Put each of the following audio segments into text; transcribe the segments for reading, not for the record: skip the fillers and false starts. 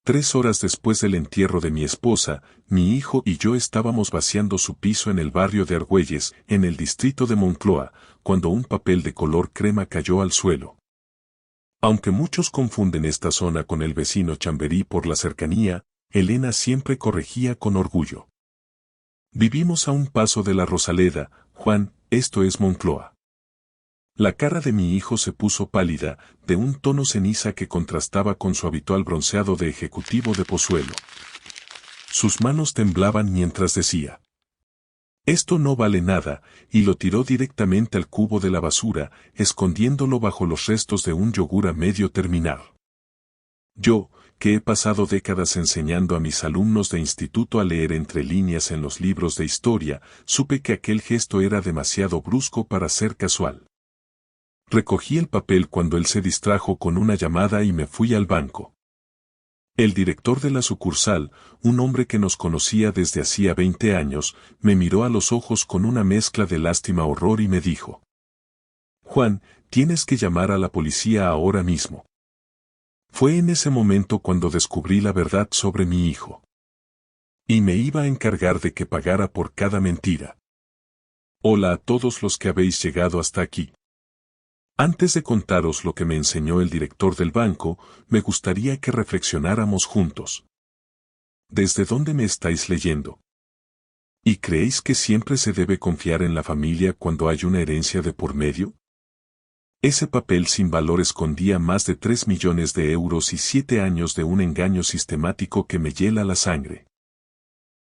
3 horas después del entierro de mi esposa, mi hijo y yo estábamos vaciando su piso en el barrio de Argüelles, en el distrito de Moncloa, cuando un papel de color crema cayó al suelo. Aunque muchos confunden esta zona con el vecino Chamberí por la cercanía, Elena siempre corregía con orgullo. Vivimos a un paso de la Rosaleda, Juan, esto es Moncloa. La cara de mi hijo se puso pálida, de un tono ceniza que contrastaba con su habitual bronceado de ejecutivo de Pozuelo. Sus manos temblaban mientras decía: esto no vale nada, y lo tiró directamente al cubo de la basura, escondiéndolo bajo los restos de un yogur a medio terminar. Yo, que he pasado décadas enseñando a mis alumnos de instituto a leer entre líneas en los libros de historia, supe que aquel gesto era demasiado brusco para ser casual. Recogí el papel cuando él se distrajo con una llamada y me fui al banco. El director de la sucursal, un hombre que nos conocía desde hacía 20 años, me miró a los ojos con una mezcla de lástima-horror y me dijo: Juan, tienes que llamar a la policía ahora mismo. Fue en ese momento cuando descubrí la verdad sobre mi hijo. Y me iba a encargar de que pagara por cada mentira. Hola a todos los que habéis llegado hasta aquí. Antes de contaros lo que me enseñó el director del banco, me gustaría que reflexionáramos juntos. ¿Desde dónde me estáis leyendo? ¿Y creéis que siempre se debe confiar en la familia cuando hay una herencia de por medio? Ese papel sin valor escondía más de 3 millones de euros y 7 años de un engaño sistemático que me hiela la sangre.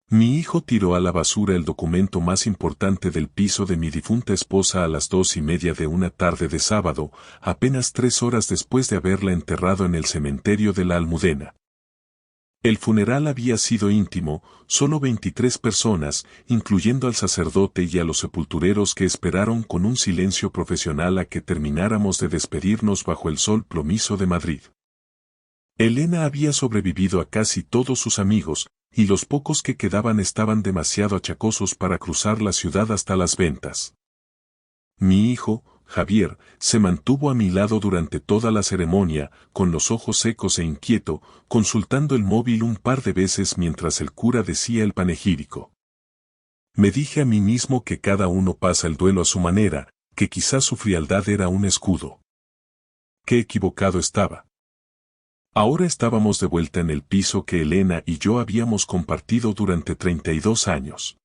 Mi hijo tiró a la basura el documento más importante del piso de mi difunta esposa a las 2:30 de una tarde de sábado, apenas 3 horas después de haberla enterrado en el cementerio de la Almudena. El funeral había sido íntimo, solo 23 personas, incluyendo al sacerdote y a los sepultureros que esperaron con un silencio profesional a que termináramos de despedirnos bajo el sol plomizo de Madrid. Elena había sobrevivido a casi todos sus amigos, y los pocos que quedaban estaban demasiado achacosos para cruzar la ciudad hasta las ventas. Mi hijo, Javier, se mantuvo a mi lado durante toda la ceremonia, con los ojos secos e inquieto, consultando el móvil un par de veces mientras el cura decía el panegírico. Me dije a mí mismo que cada uno pasa el duelo a su manera, que quizás su frialdad era un escudo. Qué equivocado estaba. Ahora estábamos de vuelta en el piso que Elena y yo habíamos compartido durante 32 años.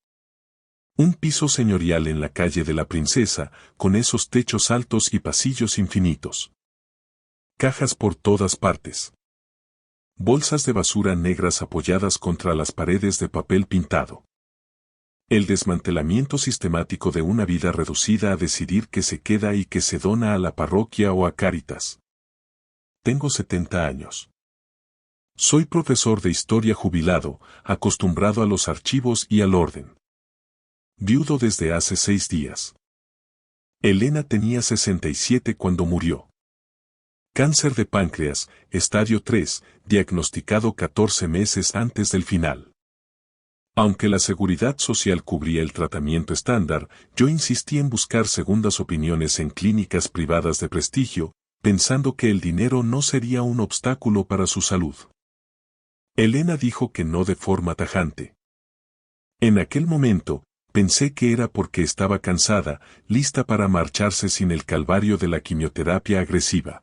Un piso señorial en la calle de la Princesa, con esos techos altos y pasillos infinitos. Cajas por todas partes. Bolsas de basura negras apoyadas contra las paredes de papel pintado. El desmantelamiento sistemático de una vida reducida a decidir qué se queda y qué se dona a la parroquia o a Cáritas. Tengo 70 años. Soy profesor de historia jubilado, acostumbrado a los archivos y al orden. Viudo desde hace 6 días. Elena tenía 67 cuando murió. Cáncer de páncreas, estadio 3, diagnosticado 14 meses antes del final. Aunque la seguridad social cubría el tratamiento estándar, yo insistí en buscar segundas opiniones en clínicas privadas de prestigio, pensando que el dinero no sería un obstáculo para su salud. Elena dijo que no de forma tajante. En aquel momento, pensé que era porque estaba cansada, lista para marcharse sin el calvario de la quimioterapia agresiva.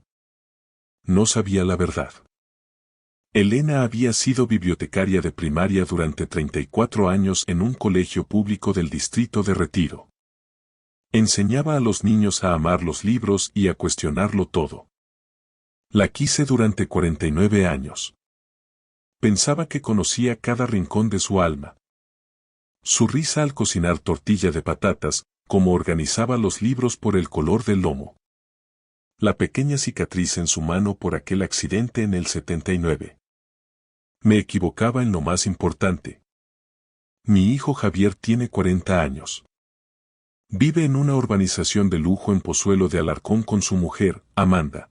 No sabía la verdad. Elena había sido bibliotecaria de primaria durante 34 años en un colegio público del distrito de Retiro. Enseñaba a los niños a amar los libros y a cuestionarlo todo. La quise durante 49 años. Pensaba que conocía cada rincón de su alma. Su risa al cocinar tortilla de patatas, cómo organizaba los libros por el color del lomo. La pequeña cicatriz en su mano por aquel accidente en el 79. Me equivocaba en lo más importante. Mi hijo Javier tiene 40 años. Vive en una urbanización de lujo en Pozuelo de Alarcón con su mujer, Amanda.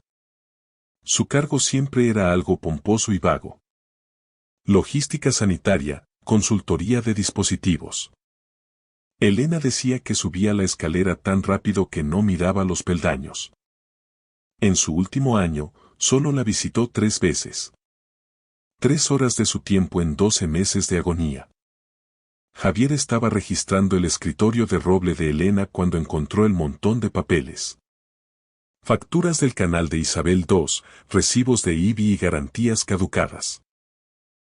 Su cargo siempre era algo pomposo y vago. Logística sanitaria, consultoría de dispositivos. Elena decía que subía la escalera tan rápido que no miraba los peldaños. En su último año, solo la visitó 3 veces. 3 horas de su tiempo en 12 meses de agonía. Javier estaba registrando el escritorio de roble de Elena cuando encontró el montón de papeles. Facturas del canal de Isabel II, recibos de IBI y garantías caducadas.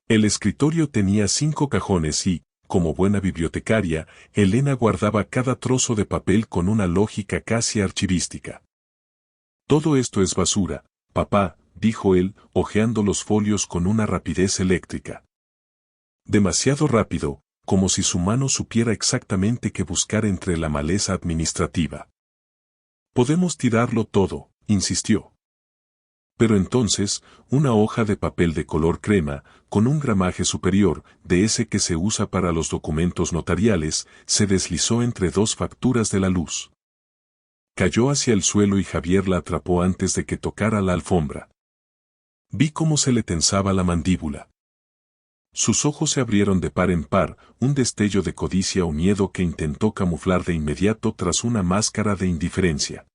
El escritorio tenía 5 cajones y, como buena bibliotecaria, Elena guardaba cada trozo de papel con una lógica casi archivística. Todo esto es basura, papá, dijo él, hojeando los folios con una rapidez eléctrica. Demasiado rápido, como si su mano supiera exactamente qué buscar entre la maleza administrativa. Podemos tirarlo todo, insistió. Pero entonces, una hoja de papel de color crema, con un gramaje superior, de ese que se usa para los documentos notariales, se deslizó entre 2 facturas de la luz. Cayó hacia el suelo y Javier la atrapó antes de que tocara la alfombra. Vi cómo se le tensaba la mandíbula. Sus ojos se abrieron de par en par, un destello de codicia o miedo que intentó camuflar de inmediato tras una máscara de indiferencia.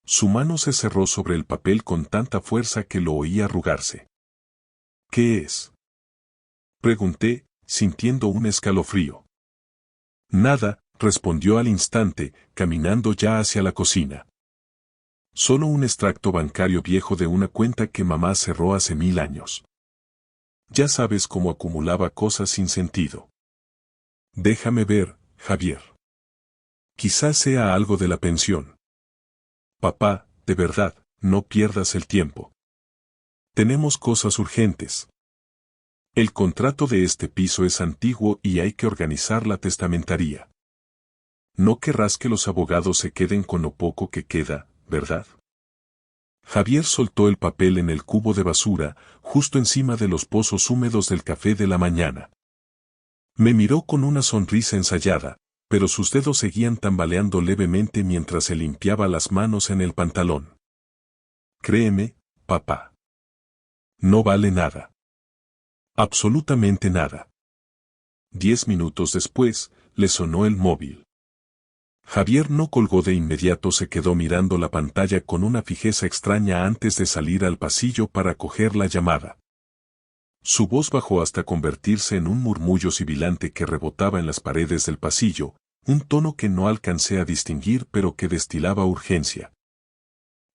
Su mano se cerró sobre el papel con tanta fuerza que lo oí arrugarse. ¿Qué es? Pregunté, sintiendo un escalofrío. Nada, respondió al instante, caminando ya hacia la cocina. Solo un extracto bancario viejo de una cuenta que mamá cerró hace 1000 años. Ya sabes cómo acumulaba cosas sin sentido. Déjame ver, Javier. Quizás sea algo de la pensión. Papá, de verdad, no pierdas el tiempo. Tenemos cosas urgentes. El contrato de este piso es antiguo y hay que organizar la testamentaría. No querrás que los abogados se queden con lo poco que queda, ¿verdad? Javier soltó el papel en el cubo de basura, justo encima de los pozos húmedos del café de la mañana. Me miró con una sonrisa ensayada, pero sus dedos seguían tambaleando levemente mientras se limpiaba las manos en el pantalón. Créeme, papá. No vale nada. Absolutamente nada. 10 minutos después, le sonó el móvil. Javier no colgó de inmediato, se quedó mirando la pantalla con una fijeza extraña antes de salir al pasillo para coger la llamada. Su voz bajó hasta convertirse en un murmullo sibilante que rebotaba en las paredes del pasillo, un tono que no alcancé a distinguir pero que destilaba urgencia.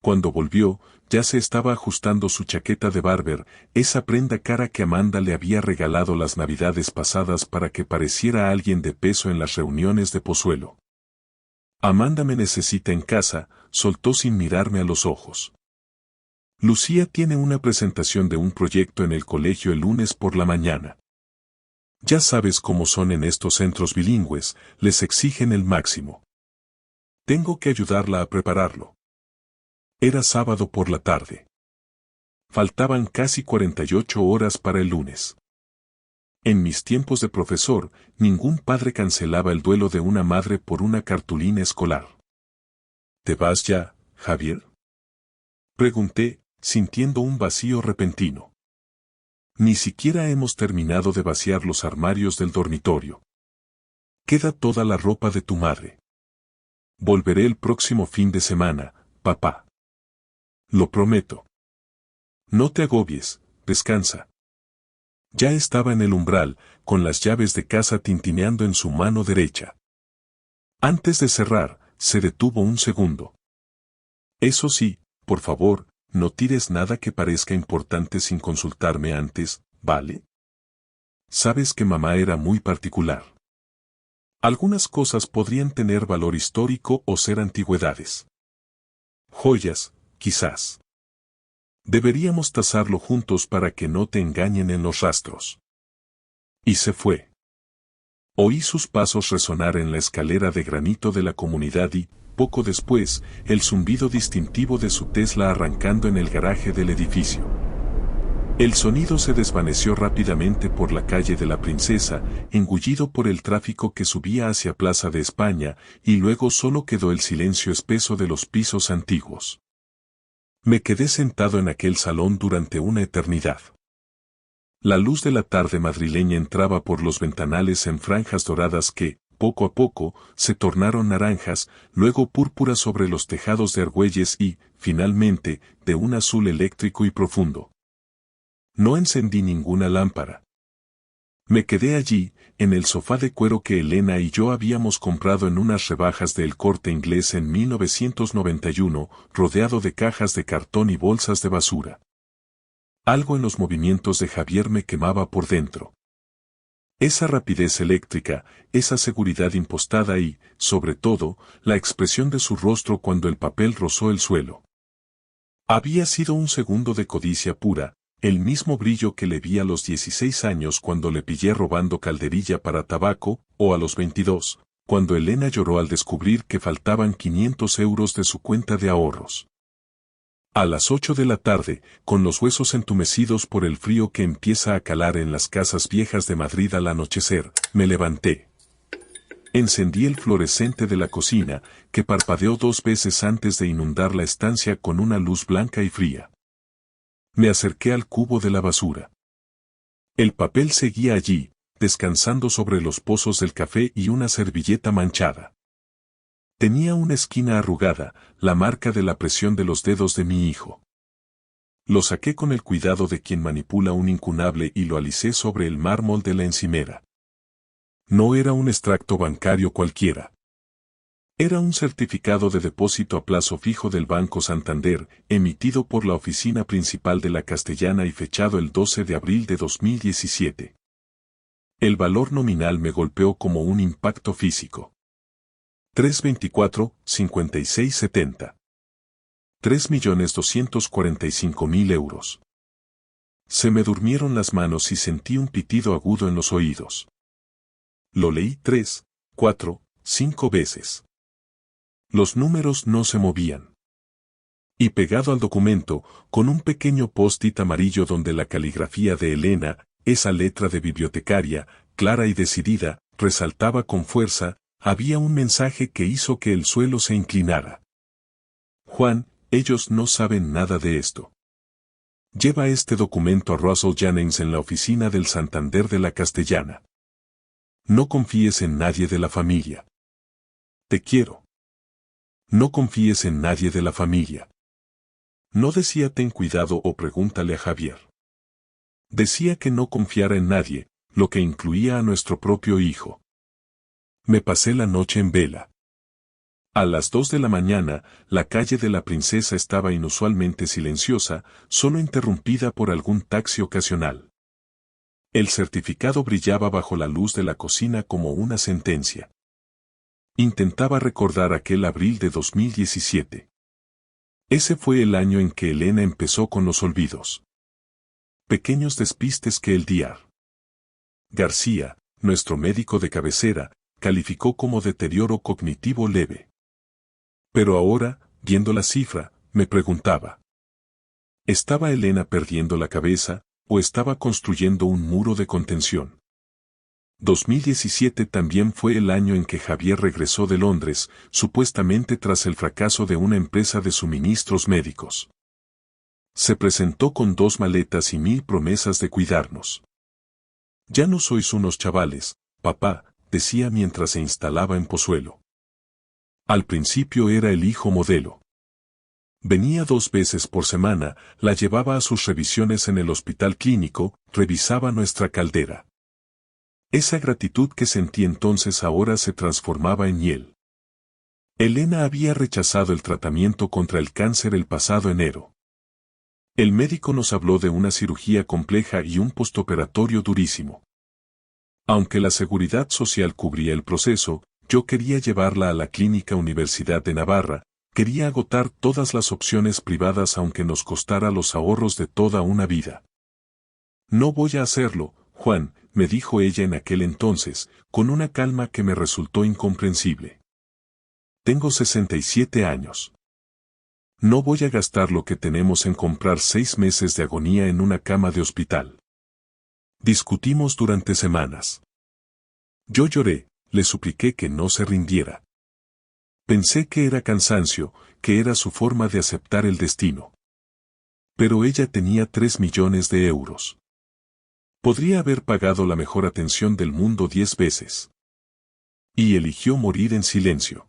Cuando volvió, ya se estaba ajustando su chaqueta de barber, esa prenda cara que Amanda le había regalado las navidades pasadas para que pareciera alguien de peso en las reuniones de Pozuelo. Amanda me necesita en casa, soltó sin mirarme a los ojos. Lucía tiene una presentación de un proyecto en el colegio el lunes por la mañana. Ya sabes cómo son en estos centros bilingües, les exigen el máximo. Tengo que ayudarla a prepararlo. Era sábado por la tarde. Faltaban casi 48 horas para el lunes. En mis tiempos de profesor, ningún padre cancelaba el duelo de una madre por una cartulina escolar. ¿Te vas ya, Javier? Pregunté, sintiendo un vacío repentino. Ni siquiera hemos terminado de vaciar los armarios del dormitorio. Queda toda la ropa de tu madre. Volveré el próximo fin de semana, papá. Lo prometo. No te agobies, descansa. Ya estaba en el umbral, con las llaves de casa tintineando en su mano derecha. Antes de cerrar, se detuvo un segundo. Eso sí, por favor, no tires nada que parezca importante sin consultarme antes, ¿vale? Sabes que mamá era muy particular. Algunas cosas podrían tener valor histórico o ser antigüedades. Joyas, quizás. Deberíamos tasarlo juntos para que no te engañen en los rastros. Y se fue. Oí sus pasos resonar en la escalera de granito de la comunidad y, poco después, el zumbido distintivo de su Tesla arrancando en el garaje del edificio. El sonido se desvaneció rápidamente por la calle de la Princesa, engullido por el tráfico que subía hacia Plaza de España, y luego solo quedó el silencio espeso de los pisos antiguos. Me quedé sentado en aquel salón durante una eternidad. La luz de la tarde madrileña entraba por los ventanales en franjas doradas que, poco a poco, se tornaron naranjas, luego púrpura sobre los tejados de Argüelles y, finalmente, de un azul eléctrico y profundo. No encendí ninguna lámpara. Me quedé allí, en el sofá de cuero que Elena y yo habíamos comprado en unas rebajas del Corte Inglés en 1991, rodeado de cajas de cartón y bolsas de basura. Algo en los movimientos de Javier me quemaba por dentro. Esa rapidez eléctrica, esa seguridad impostada y, sobre todo, la expresión de su rostro cuando el papel rozó el suelo. Había sido un segundo de codicia pura, el mismo brillo que le vi a los 16 años cuando le pillé robando calderilla para tabaco, o a los 22, cuando Elena lloró al descubrir que faltaban 500 euros de su cuenta de ahorros. A las 8 de la tarde, con los huesos entumecidos por el frío que empieza a calar en las casas viejas de Madrid al anochecer, me levanté. Encendí el fluorescente de la cocina, que parpadeó 2 veces antes de inundar la estancia con una luz blanca y fría. Me acerqué al cubo de la basura. El papel seguía allí, descansando sobre los pozos del café y una servilleta manchada. Tenía una esquina arrugada, la marca de la presión de los dedos de mi hijo. Lo saqué con el cuidado de quien manipula un incunable y lo alicé sobre el mármol de la encimera. No era un extracto bancario cualquiera. Era un certificado de depósito a plazo fijo del Banco Santander, emitido por la oficina principal de la Castellana y fechado el 12 de abril de 2017. El valor nominal me golpeó como un impacto físico. 324,5670. 3.245.000 euros. Se me durmieron las manos y sentí un pitido agudo en los oídos. Lo leí 3, 4, 5 veces. Los números no se movían. Y pegado al documento, con un pequeño post-it amarillo donde la caligrafía de Elena, esa letra de bibliotecaria, clara y decidida, resaltaba con fuerza, había un mensaje que hizo que el suelo se inclinara. Juan, ellos no saben nada de esto. Lleva este documento a Russell Jennings en la oficina del Santander de la Castellana. No confíes en nadie de la familia. Te quiero. No confíes en nadie de la familia. No decía ten cuidado o pregúntale a Javier. Decía que no confiara en nadie, lo que incluía a nuestro propio hijo. Me pasé la noche en vela. A las 2 de la mañana, la calle de la Princesa estaba inusualmente silenciosa, solo interrumpida por algún taxi ocasional. El certificado brillaba bajo la luz de la cocina como una sentencia. Intentaba recordar aquel abril de 2017. Ese fue el año en que Elena empezó con los olvidos. Pequeños despistes que el Dr. García, nuestro médico de cabecera, calificó como deterioro cognitivo leve. Pero ahora, viendo la cifra, me preguntaba. ¿Estaba Elena perdiendo la cabeza, o estaba construyendo un muro de contención? 2017 también fue el año en que Javier regresó de Londres, supuestamente tras el fracaso de una empresa de suministros médicos. Se presentó con 2 maletas y 1000 promesas de cuidarnos. Ya no sois unos chavales, papá, decía mientras se instalaba en Pozuelo. Al principio era el hijo modelo. Venía 2 veces por semana, la llevaba a sus revisiones en el hospital clínico, revisaba nuestra caldera. Esa gratitud que sentí entonces ahora se transformaba en hiel. Elena había rechazado el tratamiento contra el cáncer el pasado enero. El médico nos habló de una cirugía compleja y un postoperatorio durísimo. Aunque la Seguridad Social cubría el proceso, yo quería llevarla a la Clínica Universidad de Navarra, quería agotar todas las opciones privadas aunque nos costara los ahorros de toda una vida. No voy a hacerlo, Juan, me dijo ella en aquel entonces, con una calma que me resultó incomprensible. Tengo 67 años. No voy a gastar lo que tenemos en comprar 6 meses de agonía en una cama de hospital. Discutimos durante semanas. Yo lloré, le supliqué que no se rindiera. Pensé que era cansancio, que era su forma de aceptar el destino. Pero ella tenía 3 millones de euros. Podría haber pagado la mejor atención del mundo 10 veces. Y eligió morir en silencio.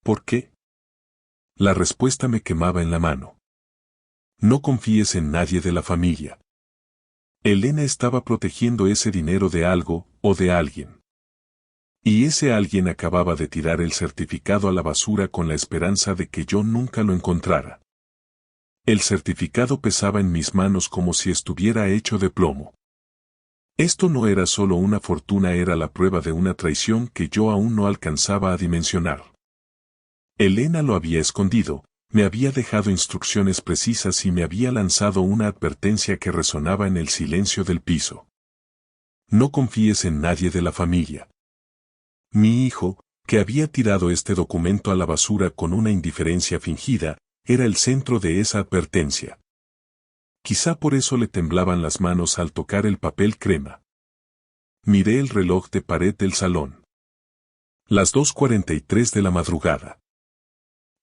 ¿Por qué? La respuesta me quemaba en la mano. No confíes en nadie de la familia. Elena estaba protegiendo ese dinero de algo o de alguien. Y ese alguien acababa de tirar el certificado a la basura con la esperanza de que yo nunca lo encontrara. El certificado pesaba en mis manos como si estuviera hecho de plomo. Esto no era solo una fortuna, era la prueba de una traición que yo aún no alcanzaba a dimensionar. Elena lo había escondido, me había dejado instrucciones precisas y me había lanzado una advertencia que resonaba en el silencio del piso. No confíes en nadie de la familia. Mi hijo, que había tirado este documento a la basura con una indiferencia fingida, era el centro de esa advertencia. Quizá por eso le temblaban las manos al tocar el papel crema. Miré el reloj de pared del salón. Las 2:43 de la madrugada.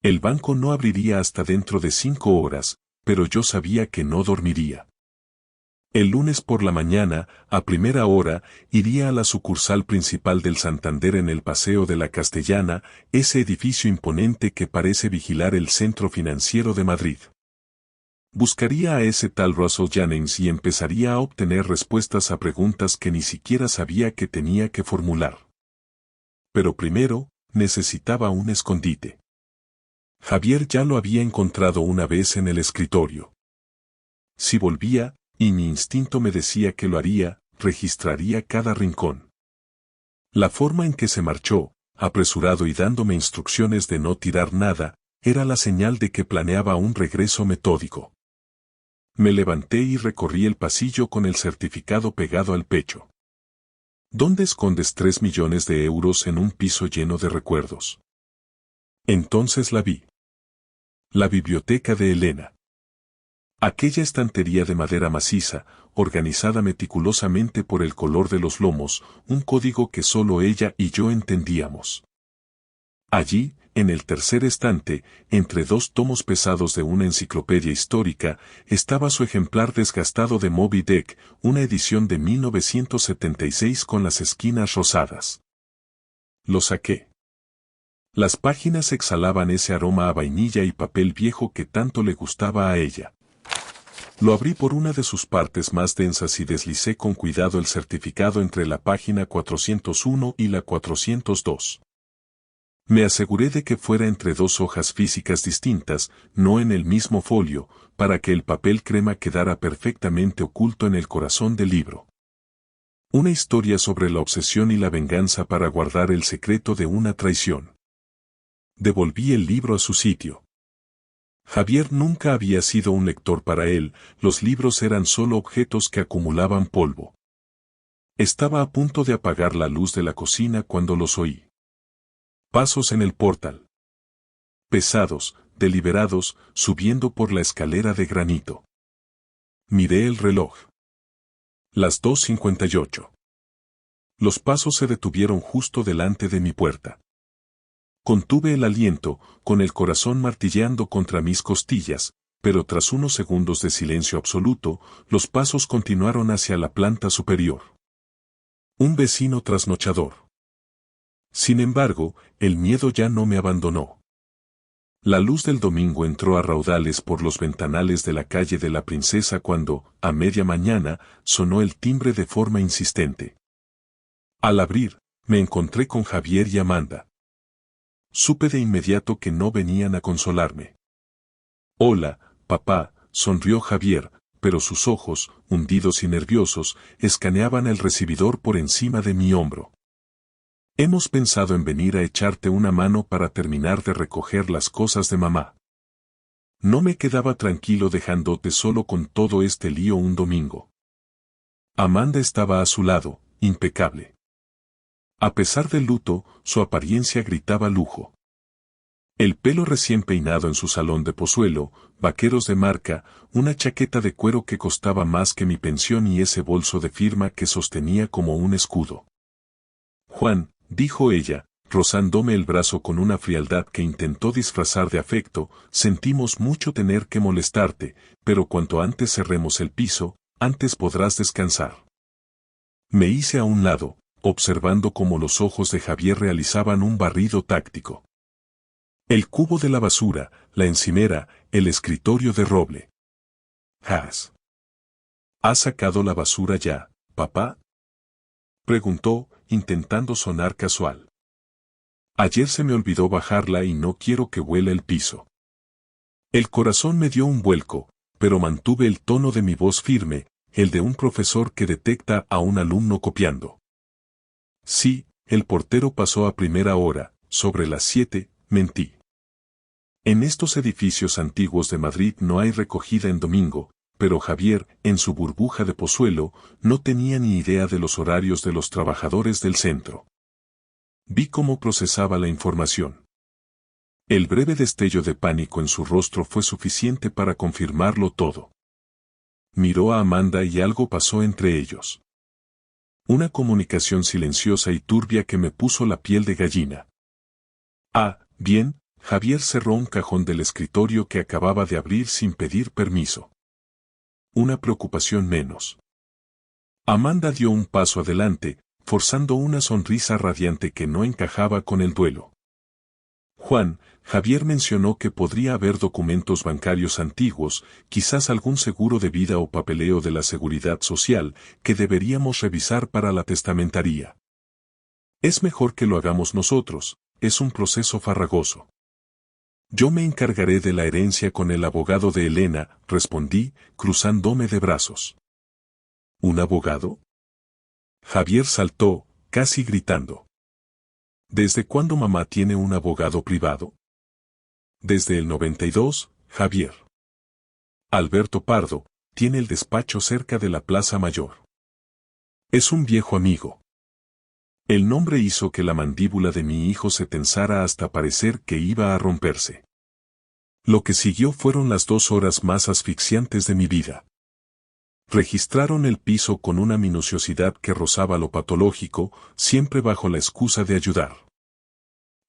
El banco no abriría hasta dentro de 5 horas, pero yo sabía que no dormiría. El lunes por la mañana, a primera hora, iría a la sucursal principal del Santander en el Paseo de la Castellana, ese edificio imponente que parece vigilar el centro financiero de Madrid. Buscaría a ese tal Russell Jennings y empezaría a obtener respuestas a preguntas que ni siquiera sabía que tenía que formular. Pero primero, necesitaba un escondite. Javier ya lo había encontrado una vez en el escritorio. Si volvía, y mi instinto me decía que lo haría, registraría cada rincón. La forma en que se marchó, apresurado y dándome instrucciones de no tirar nada, era la señal de que planeaba un regreso metódico. Me levanté y recorrí el pasillo con el certificado pegado al pecho. ¿Dónde escondes 3 millones de euros en un piso lleno de recuerdos? Entonces la vi. La biblioteca de Elena. Aquella estantería de madera maciza, organizada meticulosamente por el color de los lomos, un código que solo ella y yo entendíamos. Allí, en el tercer estante, entre 2 tomos pesados de una enciclopedia histórica, estaba su ejemplar desgastado de Moby Dick, una edición de 1976 con las esquinas rosadas. Lo saqué. Las páginas exhalaban ese aroma a vainilla y papel viejo que tanto le gustaba a ella. Lo abrí por una de sus partes más densas y deslicé con cuidado el certificado entre la página 401 y la 402. Me aseguré de que fuera entre 2 hojas físicas distintas, no en el mismo folio, para que el papel crema quedara perfectamente oculto en el corazón del libro. Una historia sobre la obsesión y la venganza para guardar el secreto de una traición. Devolví el libro a su sitio. Javier nunca había sido un lector para él, los libros eran solo objetos que acumulaban polvo. Estaba a punto de apagar la luz de la cocina cuando los oí. Pasos en el portal. Pesados, deliberados, subiendo por la escalera de granito. Miré el reloj. Las 2:58. Los pasos se detuvieron justo delante de mi puerta. Contuve el aliento, con el corazón martilleando contra mis costillas, pero tras unos segundos de silencio absoluto, los pasos continuaron hacia la planta superior. Un vecino trasnochador. Sin embargo, el miedo ya no me abandonó. La luz del domingo entró a raudales por los ventanales de la calle de la Princesa cuando, a media mañana, sonó el timbre de forma insistente. Al abrir, me encontré con Javier y Amanda. Supe de inmediato que no venían a consolarme. Hola, papá, sonrió Javier, pero sus ojos, hundidos y nerviosos, escaneaban el recibidor por encima de mi hombro. Hemos pensado en venir a echarte una mano para terminar de recoger las cosas de mamá. No me quedaba tranquilo dejándote solo con todo este lío un domingo. Amanda estaba a su lado, impecable. A pesar del luto, su apariencia gritaba lujo. El pelo recién peinado en su salón de Pozuelo, vaqueros de marca, una chaqueta de cuero que costaba más que mi pensión y ese bolso de firma que sostenía como un escudo. Juan, dijo ella, rozándome el brazo con una frialdad que intentó disfrazar de afecto, sentimos mucho tener que molestarte, pero cuanto antes cerremos el piso, antes podrás descansar. Me hice a un lado, observando cómo los ojos de Javier realizaban un barrido táctico. El cubo de la basura, la encimera, el escritorio de roble. Jas. ¿Has sacado la basura ya, papá? Preguntó, intentando sonar casual. Ayer se me olvidó bajarla y no quiero que huela el piso. El corazón me dio un vuelco, pero mantuve el tono de mi voz firme, el de un profesor que detecta a un alumno copiando. Sí, el portero pasó a primera hora, sobre las 7, mentí. En estos edificios antiguos de Madrid no hay recogida en domingo, pero Javier, en su burbuja de Pozuelo, no tenía ni idea de los horarios de los trabajadores del centro. Vi cómo procesaba la información. El breve destello de pánico en su rostro fue suficiente para confirmarlo todo. Miró a Amanda y algo pasó entre ellos. Una comunicación silenciosa y turbia que me puso la piel de gallina. Ah, bien, Javier cerró un cajón del escritorio que acababa de abrir sin pedir permiso. Una preocupación menos. Amanda dio un paso adelante, forzando una sonrisa radiante que no encajaba con el duelo. Juan, Javier mencionó que podría haber documentos bancarios antiguos, quizás algún seguro de vida o papeleo de la seguridad social, que deberíamos revisar para la testamentaría. Es mejor que lo hagamos nosotros, es un proceso farragoso. Yo me encargaré de la herencia con el abogado de Elena, respondí, cruzándome de brazos. ¿Un abogado? Javier saltó, casi gritando. ¿Desde cuándo mamá tiene un abogado privado? Desde el 92, Javier. Alberto Pardo, tiene el despacho cerca de la Plaza Mayor. Es un viejo amigo. El nombre hizo que la mandíbula de mi hijo se tensara hasta parecer que iba a romperse. Lo que siguió fueron las 2 horas más asfixiantes de mi vida. Registraron el piso con una minuciosidad que rozaba lo patológico, siempre bajo la excusa de ayudar.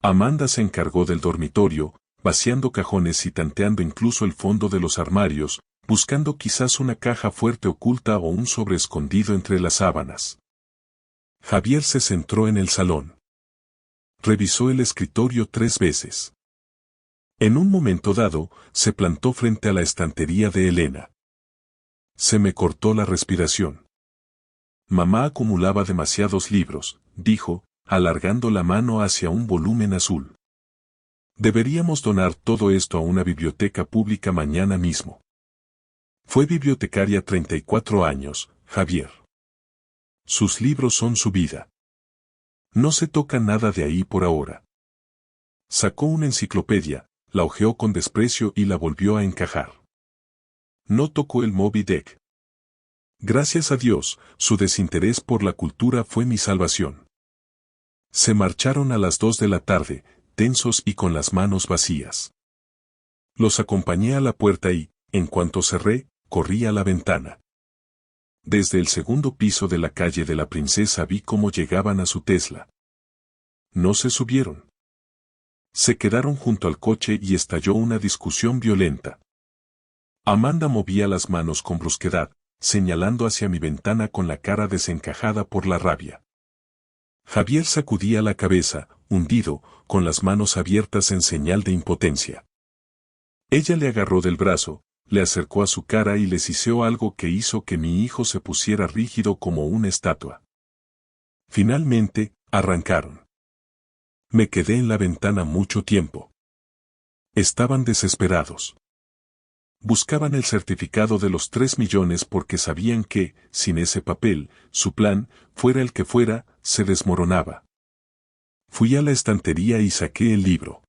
Amanda se encargó del dormitorio, vaciando cajones y tanteando incluso el fondo de los armarios, buscando quizás una caja fuerte oculta o un sobre escondido entre las sábanas. Javier se centró en el salón. Revisó el escritorio 3 veces. En un momento dado, se plantó frente a la estantería de Elena. Se me cortó la respiración. Mamá acumulaba demasiados libros, dijo, alargando la mano hacia un volumen azul. Deberíamos donar todo esto a una biblioteca pública mañana mismo. Fue bibliotecaria 34 años, Javier. Sus libros son su vida. No se toca nada de ahí por ahora. Sacó una enciclopedia, la hojeó con desprecio y la volvió a encajar. No tocó el Moby Dick. Gracias a Dios, su desinterés por la cultura fue mi salvación. Se marcharon a las 2 de la tarde, tensos y con las manos vacías. Los acompañé a la puerta y, en cuanto cerré, corrí a la ventana. Desde el segundo piso de la calle de la Princesa vi cómo llegaban a su Tesla. No se subieron. Se quedaron junto al coche y estalló una discusión violenta. Amanda movía las manos con brusquedad, señalando hacia mi ventana con la cara desencajada por la rabia. Javier sacudía la cabeza, hundido, con las manos abiertas en señal de impotencia. Ella le agarró del brazo, le acercó a su cara y le siseó algo que hizo que mi hijo se pusiera rígido como una estatua. Finalmente, arrancaron. Me quedé en la ventana mucho tiempo. Estaban desesperados. Buscaban el certificado de los 3 millones porque sabían que, sin ese papel, su plan, fuera el que fuera, se desmoronaba. Fui a la estantería y saqué el libro.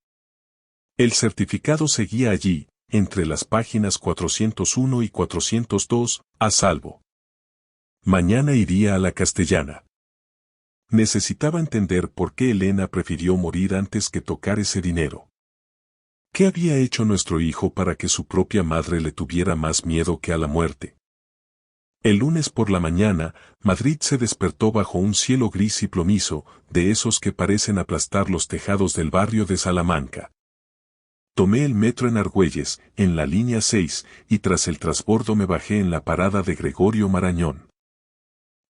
El certificado seguía allí, entre las páginas 401 y 402, a salvo. Mañana iría a la Castellana. Necesitaba entender por qué Elena prefirió morir antes que tocar ese dinero. ¿Qué había hecho nuestro hijo para que su propia madre le tuviera más miedo que a la muerte? El lunes por la mañana, Madrid se despertó bajo un cielo gris y plomizo, de esos que parecen aplastar los tejados del barrio de Salamanca. Tomé el metro en Argüelles, en la línea 6, y tras el transbordo me bajé en la parada de Gregorio Marañón.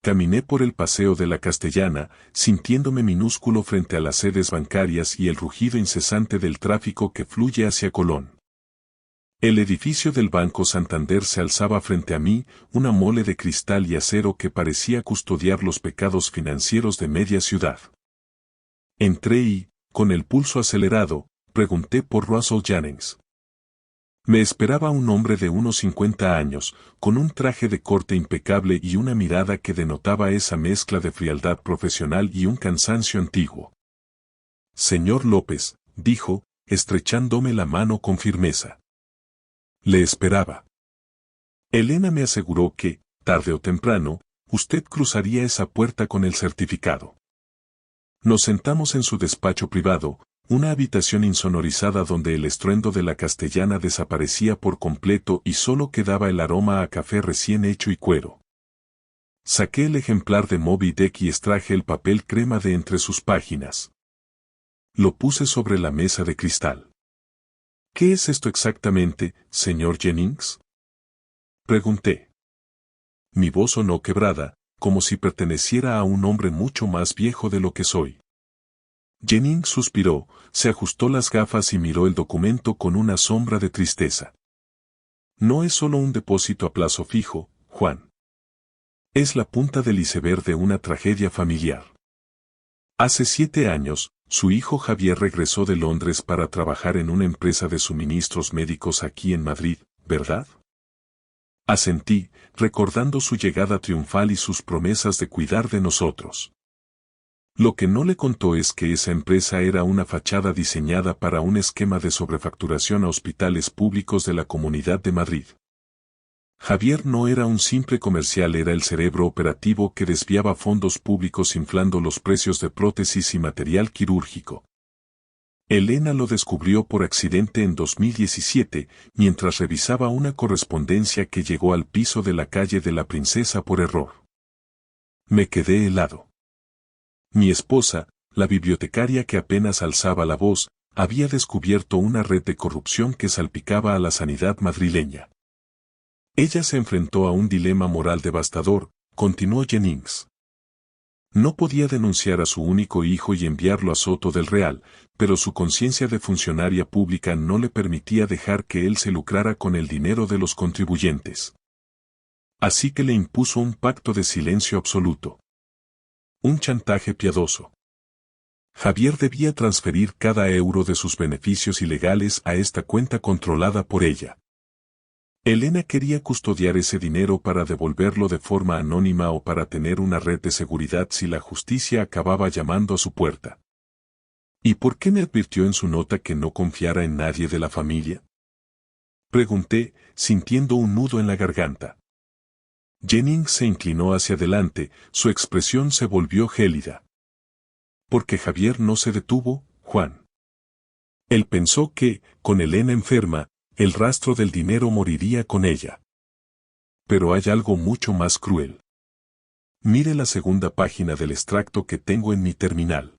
Caminé por el paseo de la Castellana, sintiéndome minúsculo frente a las sedes bancarias y el rugido incesante del tráfico que fluye hacia Colón. El edificio del Banco Santander se alzaba frente a mí, una mole de cristal y acero que parecía custodiar los pecados financieros de media ciudad. Entré y, con el pulso acelerado, pregunté por Russell Jennings. Me esperaba un hombre de unos 50 años, con un traje de corte impecable y una mirada que denotaba esa mezcla de frialdad profesional y un cansancio antiguo. Señor López, dijo, estrechándome la mano con firmeza. Le esperaba. Elena me aseguró que, tarde o temprano, usted cruzaría esa puerta con el certificado. Nos sentamos en su despacho privado, una habitación insonorizada donde el estruendo de la castellana desaparecía por completo y solo quedaba el aroma a café recién hecho y cuero. Saqué el ejemplar de Moby Dick y extraje el papel crema de entre sus páginas. Lo puse sobre la mesa de cristal. ¿Qué es esto exactamente, señor Jennings? Pregunté. Mi voz sonó quebrada, como si perteneciera a un hombre mucho más viejo de lo que soy. Jennings suspiró, se ajustó las gafas y miró el documento con una sombra de tristeza. No es solo un depósito a plazo fijo, Juan. Es la punta del iceberg de una tragedia familiar. Hace 7 años, su hijo Javier regresó de Londres para trabajar en una empresa de suministros médicos aquí en Madrid, ¿verdad? Asentí, recordando su llegada triunfal y sus promesas de cuidar de nosotros. Lo que no le contó es que esa empresa era una fachada diseñada para un esquema de sobrefacturación a hospitales públicos de la Comunidad de Madrid. Javier no era un simple comercial, era el cerebro operativo que desviaba fondos públicos inflando los precios de prótesis y material quirúrgico. Elena lo descubrió por accidente en 2017, mientras revisaba una correspondencia que llegó al piso de la calle de la Princesa por error. Me quedé helado. Mi esposa, la bibliotecaria que apenas alzaba la voz, había descubierto una red de corrupción que salpicaba a la sanidad madrileña. Ella se enfrentó a un dilema moral devastador, continuó Jennings. No podía denunciar a su único hijo y enviarlo a Soto del Real, pero su conciencia de funcionaria pública no le permitía dejar que él se lucrara con el dinero de los contribuyentes. Así que le impuso un pacto de silencio absoluto. Un chantaje piadoso. Javier debía transferir cada euro de sus beneficios ilegales a esta cuenta controlada por ella. Elena quería custodiar ese dinero para devolverlo de forma anónima o para tener una red de seguridad si la justicia acababa llamando a su puerta. ¿Y por qué me advirtió en su nota que no confiara en nadie de la familia? Pregunté, sintiendo un nudo en la garganta. Jennings se inclinó hacia adelante, su expresión se volvió gélida. Porque Javier no se detuvo, Juan. Él pensó que, con Elena enferma, el rastro del dinero moriría con ella. Pero hay algo mucho más cruel. Mire la segunda página del extracto que tengo en mi terminal.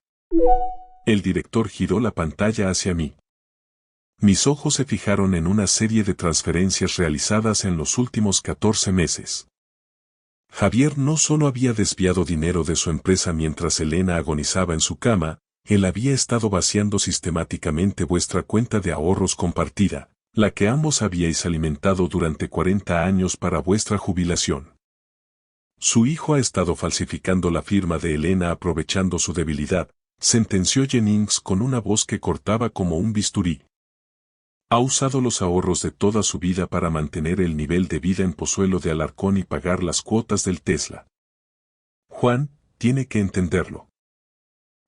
El director giró la pantalla hacia mí. Mis ojos se fijaron en una serie de transferencias realizadas en los últimos 14 meses. Javier no solo había desviado dinero de su empresa mientras Elena agonizaba en su cama, él había estado vaciando sistemáticamente vuestra cuenta de ahorros compartida, la que ambos habíais alimentado durante 40 años para vuestra jubilación. Su hijo ha estado falsificando la firma de Elena aprovechando su debilidad, sentenció Jennings con una voz que cortaba como un bisturí. Ha usado los ahorros de toda su vida para mantener el nivel de vida en Pozuelo de Alarcón y pagar las cuotas del Tesla. Juan, tiene que entenderlo.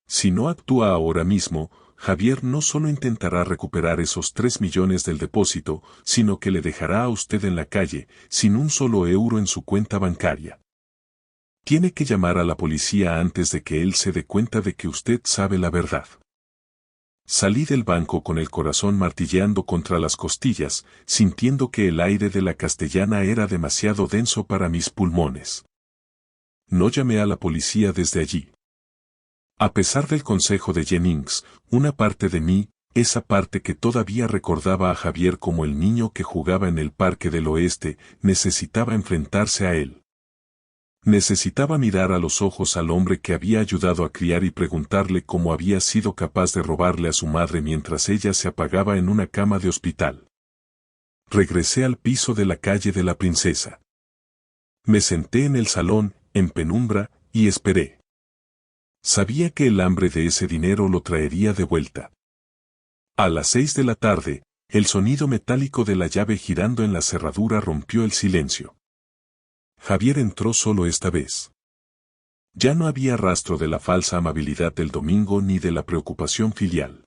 Si no actúa ahora mismo, Javier no solo intentará recuperar esos 3 millones del depósito, sino que le dejará a usted en la calle, sin un solo euro en su cuenta bancaria. Tiene que llamar a la policía antes de que él se dé cuenta de que usted sabe la verdad. Salí del banco con el corazón martilleando contra las costillas, sintiendo que el aire de la Castellana era demasiado denso para mis pulmones. No llamé a la policía desde allí. A pesar del consejo de Jennings, una parte de mí, esa parte que todavía recordaba a Javier como el niño que jugaba en el Parque del Oeste, necesitaba enfrentarse a él. Necesitaba mirar a los ojos al hombre que había ayudado a criar y preguntarle cómo había sido capaz de robarle a su madre mientras ella se apagaba en una cama de hospital. Regresé al piso de la calle de la Princesa. Me senté en el salón, en penumbra, y esperé. Sabía que el hambre de ese dinero lo traería de vuelta. A las 6 de la tarde, el sonido metálico de la llave girando en la cerradura rompió el silencio. Javier entró solo esta vez. Ya no había rastro de la falsa amabilidad del domingo ni de la preocupación filial.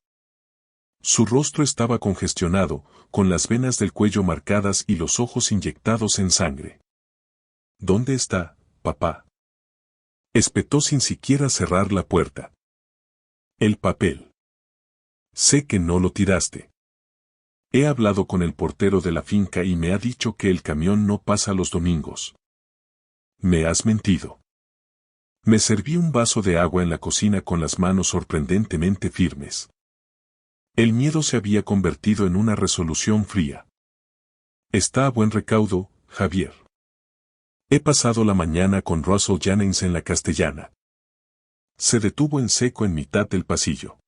Su rostro estaba congestionado, con las venas del cuello marcadas y los ojos inyectados en sangre. ¿Dónde está, papá? Espetó sin siquiera cerrar la puerta. El papel. Sé que no lo tiraste. He hablado con el portero de la finca y me ha dicho que el camión no pasa los domingos. Me has mentido. Me serví un vaso de agua en la cocina con las manos sorprendentemente firmes. El miedo se había convertido en una resolución fría. Está a buen recaudo, Javier. He pasado la mañana con Russell Jennings en la Castellana. Se detuvo en seco en mitad del pasillo.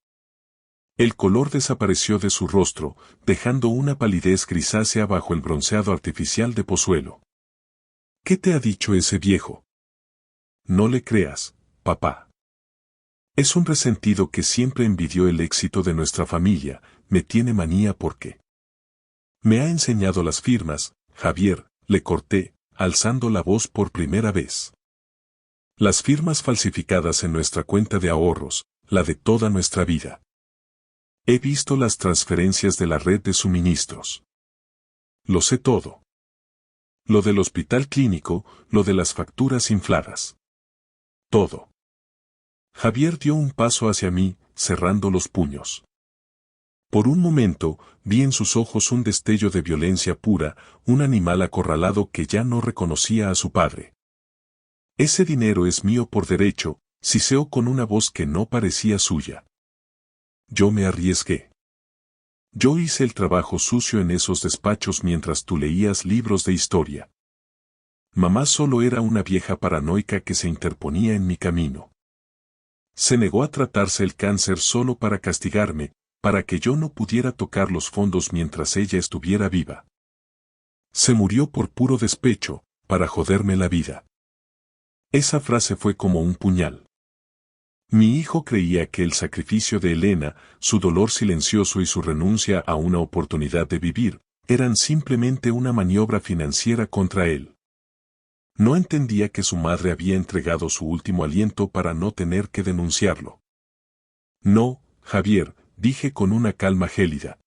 El color desapareció de su rostro, dejando una palidez grisácea bajo el bronceado artificial de Pozuelo. ¿Qué te ha dicho ese viejo? No le creas, papá. Es un resentido que siempre envidió el éxito de nuestra familia, me tiene manía porque. Me ha enseñado las firmas, Javier, le corté, alzando la voz por primera vez. Las firmas falsificadas en nuestra cuenta de ahorros, la de toda nuestra vida. He visto las transferencias de la red de suministros. Lo sé todo. Lo del hospital clínico, lo de las facturas infladas. Todo. Javier dio un paso hacia mí, cerrando los puños. Por un momento, vi en sus ojos un destello de violencia pura, un animal acorralado que ya no reconocía a su padre. Ese dinero es mío por derecho, siseó con una voz que no parecía suya. Yo me arriesgué. Yo hice el trabajo sucio en esos despachos mientras tú leías libros de historia. Mamá solo era una vieja paranoica que se interponía en mi camino. Se negó a tratarse el cáncer solo para castigarme, para que yo no pudiera tocar los fondos mientras ella estuviera viva. Se murió por puro despecho, para joderme la vida. Esa frase fue como un puñal. Mi hijo creía que el sacrificio de Elena, su dolor silencioso y su renuncia a una oportunidad de vivir, eran simplemente una maniobra financiera contra él. No entendía que su madre había entregado su último aliento para no tener que denunciarlo. No, Javier, dije con una calma gélida.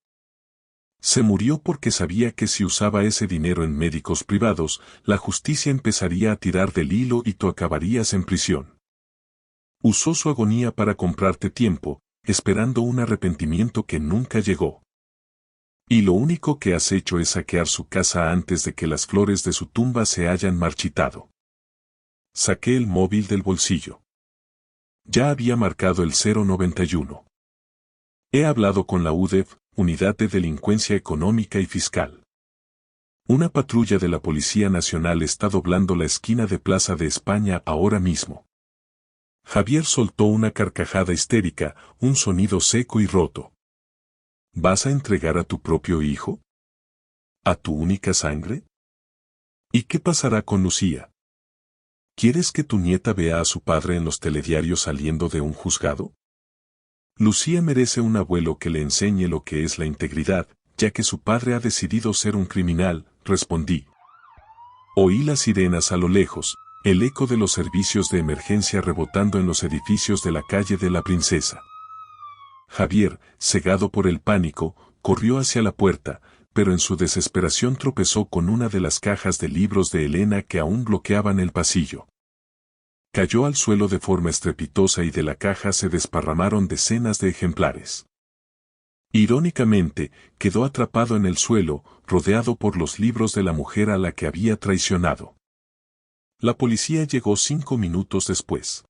Se murió porque sabía que si usaba ese dinero en médicos privados, la justicia empezaría a tirar del hilo y tú acabarías en prisión. Usó su agonía para comprarte tiempo, esperando un arrepentimiento que nunca llegó. Y lo único que has hecho es saquear su casa antes de que las flores de su tumba se hayan marchitado. Saqué el móvil del bolsillo. Ya había marcado el 091. He hablado con la UDEF, Unidad de Delincuencia Económica y Fiscal. Una patrulla de la Policía Nacional está doblando la esquina de Plaza de España ahora mismo. Javier soltó una carcajada histérica, un sonido seco y roto. ¿Vas a entregar a tu propio hijo? ¿A tu única sangre? ¿Y qué pasará con Lucía? ¿Quieres que tu nieta vea a su padre en los telediarios saliendo de un juzgado? Lucía merece un abuelo que le enseñe lo que es la integridad, ya que su padre ha decidido ser un criminal, respondí. Oí las sirenas a lo lejos, el eco de los servicios de emergencia rebotando en los edificios de la calle de la Princesa. Javier, cegado por el pánico, corrió hacia la puerta, pero en su desesperación tropezó con una de las cajas de libros de Elena que aún bloqueaban el pasillo. Cayó al suelo de forma estrepitosa y de la caja se desparramaron decenas de ejemplares. Irónicamente, quedó atrapado en el suelo, rodeado por los libros de la mujer a la que había traicionado. La policía llegó 5 minutos después.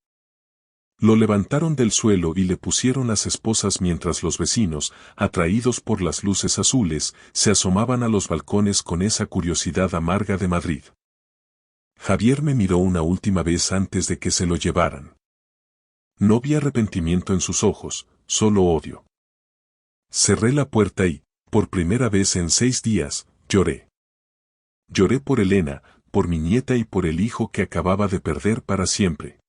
Lo levantaron del suelo y le pusieron las esposas mientras los vecinos, atraídos por las luces azules, se asomaban a los balcones con esa curiosidad amarga de Madrid. Javier me miró una última vez antes de que se lo llevaran. No vi arrepentimiento en sus ojos, solo odio. Cerré la puerta y, por primera vez en 6 días, Lloré. Lloré por Elena, por mi nieta y por el hijo que acababa de perder para siempre.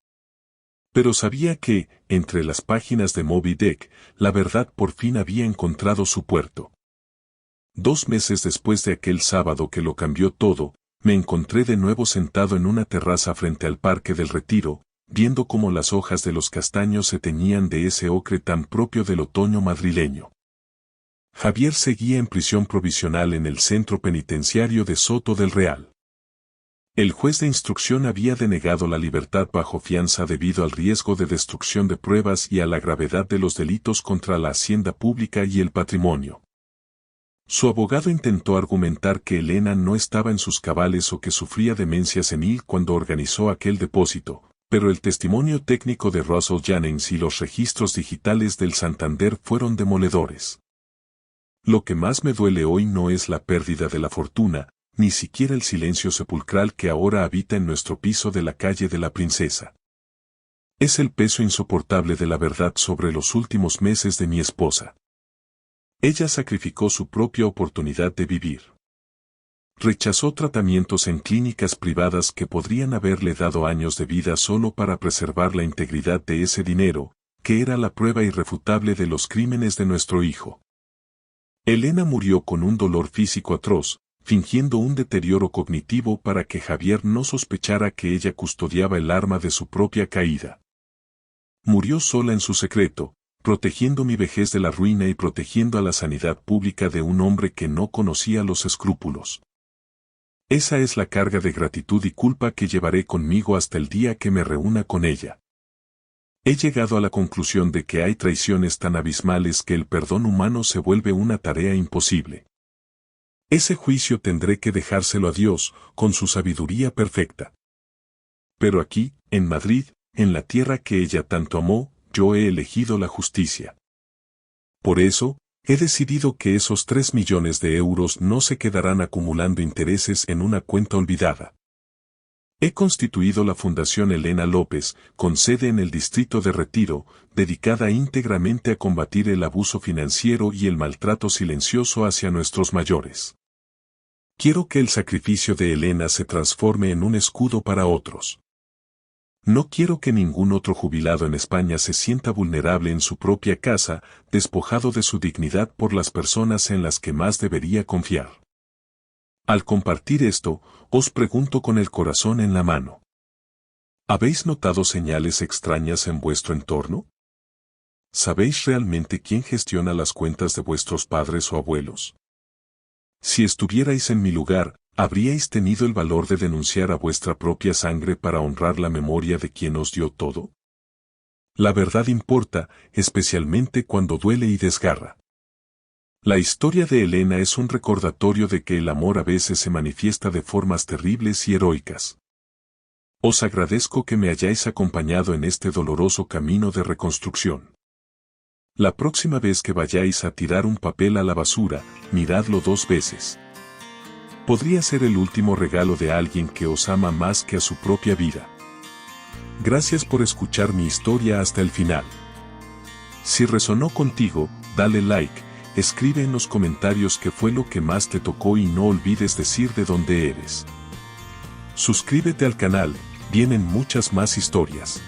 Pero sabía que, entre las páginas de Moby Dick, la verdad por fin había encontrado su puerto. 2 meses después de aquel sábado que lo cambió todo, me encontré de nuevo sentado en una terraza frente al Parque del Retiro, viendo cómo las hojas de los castaños se teñían de ese ocre tan propio del otoño madrileño. Javier seguía en prisión provisional en el centro penitenciario de Soto del Real. El juez de instrucción había denegado la libertad bajo fianza debido al riesgo de destrucción de pruebas y a la gravedad de los delitos contra la hacienda pública y el patrimonio. Su abogado intentó argumentar que Elena no estaba en sus cabales o que sufría demencia senil cuando organizó aquel depósito, pero el testimonio técnico de Russell Jennings y los registros digitales del Santander fueron demoledores. Lo que más me duele hoy no es la pérdida de la fortuna, ni siquiera el silencio sepulcral que ahora habita en nuestro piso de la calle de la Princesa. Es el peso insoportable de la verdad sobre los últimos meses de mi esposa. Ella sacrificó su propia oportunidad de vivir. Rechazó tratamientos en clínicas privadas que podrían haberle dado años de vida solo para preservar la integridad de ese dinero, que era la prueba irrefutable de los crímenes de nuestro hijo. Elena murió con un dolor físico atroz, fingiendo un deterioro cognitivo para que Javier no sospechara que ella custodiaba el arma de su propia caída. Murió sola en su secreto, protegiendo mi vejez de la ruina y protegiendo a la sanidad pública de un hombre que no conocía los escrúpulos. Esa es la carga de gratitud y culpa que llevaré conmigo hasta el día que me reúna con ella. He llegado a la conclusión de que hay traiciones tan abismales que el perdón humano se vuelve una tarea imposible. Ese juicio tendré que dejárselo a Dios, con su sabiduría perfecta. Pero aquí, en Madrid, en la tierra que ella tanto amó, yo he elegido la justicia. Por eso, he decidido que esos 3 millones de euros no se quedarán acumulando intereses en una cuenta olvidada. He constituido la Fundación Elena López, con sede en el Distrito de Retiro, dedicada íntegramente a combatir el abuso financiero y el maltrato silencioso hacia nuestros mayores. Quiero que el sacrificio de Elena se transforme en un escudo para otros. No quiero que ningún otro jubilado en España se sienta vulnerable en su propia casa, despojado de su dignidad por las personas en las que más debería confiar. Al compartir esto, os pregunto con el corazón en la mano. ¿Habéis notado señales extrañas en vuestro entorno? ¿Sabéis realmente quién gestiona las cuentas de vuestros padres o abuelos? Si estuvierais en mi lugar, ¿habríais tenido el valor de denunciar a vuestra propia sangre para honrar la memoria de quien os dio todo? La verdad importa, especialmente cuando duele y desgarra. La historia de Elena es un recordatorio de que el amor a veces se manifiesta de formas terribles y heroicas. Os agradezco que me hayáis acompañado en este doloroso camino de reconstrucción. La próxima vez que vayáis a tirar un papel a la basura, miradlo 2 veces. Podría ser el último regalo de alguien que os ama más que a su propia vida. Gracias por escuchar mi historia hasta el final. Si resonó contigo, dale like, escribe en los comentarios qué fue lo que más te tocó y no olvides decir de dónde eres. Suscríbete al canal, vienen muchas más historias.